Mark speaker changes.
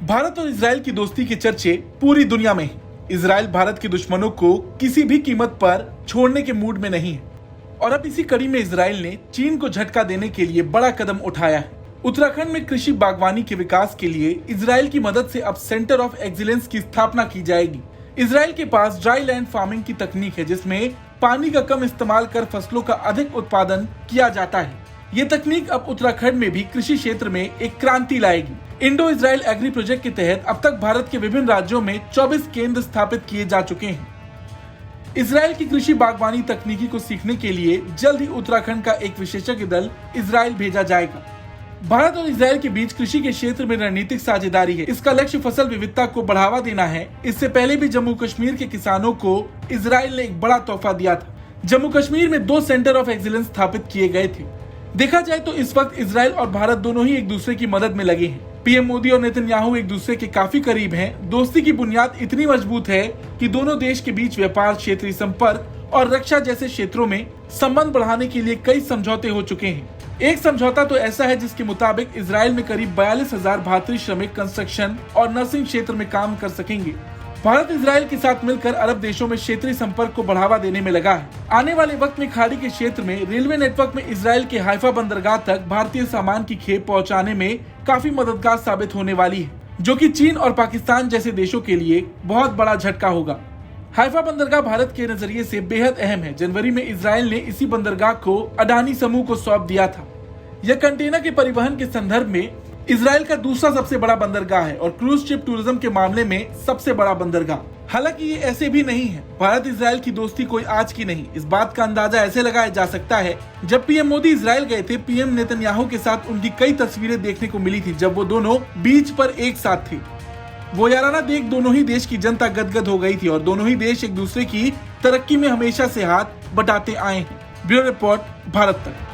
Speaker 1: भारत और इजराइल की दोस्ती के चर्चे पूरी दुनिया में हैं। इजराइल भारत के दुश्मनों को किसी भी कीमत पर छोड़ने के मूड में नहीं है और अब इसी कड़ी में इजराइल ने चीन को झटका देने के लिए बड़ा कदम उठाया है। उत्तराखंड में कृषि बागवानी के विकास के लिए इजराइल की मदद से अब सेंटर ऑफ एक्सीलेंस की स्थापना की जाएगी। इजराइल के पास ड्राई लैंड फार्मिंग की तकनीक है, जिसमें पानी का कम इस्तेमाल कर फसलों का अधिक उत्पादन किया जाता है। ये तकनीक अब उत्तराखंड में भी कृषि क्षेत्र में एक क्रांति लाएगी। इंडो इजराइल एग्री प्रोजेक्ट के तहत अब तक भारत के विभिन्न राज्यों में 24 केंद्र स्थापित किए जा चुके हैं। इजराइल की कृषि बागवानी तकनीकी को सीखने के लिए जल्द ही उत्तराखंड का एक विशेषज्ञ दल इजराइल भेजा जाएगा। भारत और इजराइल के बीच कृषि के क्षेत्र में रणनीतिक साझेदारी है। इसका लक्ष्य फसल विविधता को बढ़ावा देना है। इससे पहले भी जम्मू कश्मीर के किसानों को इजराइल ने एक बड़ा तोहफा दिया था। जम्मू कश्मीर में 2 सेंटर ऑफ एक्सीलेंस स्थापित किए गए थे। देखा जाए तो इस वक्त इजराइल और भारत दोनों ही एक दूसरे की मदद में लगे हैं। पीएम मोदी और नेतन्याहू एक दूसरे के काफी करीब हैं। दोस्ती की बुनियाद इतनी मजबूत है कि दोनों देश के बीच व्यापार, क्षेत्रीय संपर्क और रक्षा जैसे क्षेत्रों में संबंध बढ़ाने के लिए कई समझौते हो चुके हैं। एक समझौता तो ऐसा है जिसके मुताबिक इजराइल में करीब 42,000 भारतीय श्रमिक कंस्ट्रक्शन और नर्सिंग क्षेत्र में काम कर सकेंगे। भारत इजराइल के साथ मिलकर अरब देशों में क्षेत्रीय संपर्क को बढ़ावा देने में लगा है। आने वाले वक्त में खाड़ी के क्षेत्र में रेलवे नेटवर्क में इजराइल के हाइफा बंदरगाह तक भारतीय सामान की खेप पहुंचाने में काफी मददगार साबित होने वाली है, जो कि चीन और पाकिस्तान जैसे देशों के लिए बहुत बड़ा झटका होगा। हाइफा बंदरगाह भारत के नजरिए से बेहद अहम है। जनवरी में इजराइल ने इसी बंदरगाह को अडानी समूह को सौंप दिया था। यह कंटेनर के परिवहन के संदर्भ में इजराइल का दूसरा सबसे बड़ा बंदरगाह है और क्रूज शिप टूरिज्म के मामले में सबसे बड़ा बंदरगाह। हालांकि ये ऐसे भी नहीं है। भारत इजराइल की दोस्ती कोई आज की नहीं। इस बात का अंदाजा ऐसे लगाया जा सकता है, जब पीएम मोदी इजराइल गए थे, पीएम नेतन्याहू के साथ उनकी कई तस्वीरें देखने को मिली थी, जब वो दोनों बीच पर एक साथ थे। वो याराना देख दोनों ही देश की जनता गदगद हो गई थी और दोनों ही देश एक दूसरे की तरक्की में हमेशा से हाथ बटाते आए हैं। ब्यूरो रिपोर्ट, भारत तक।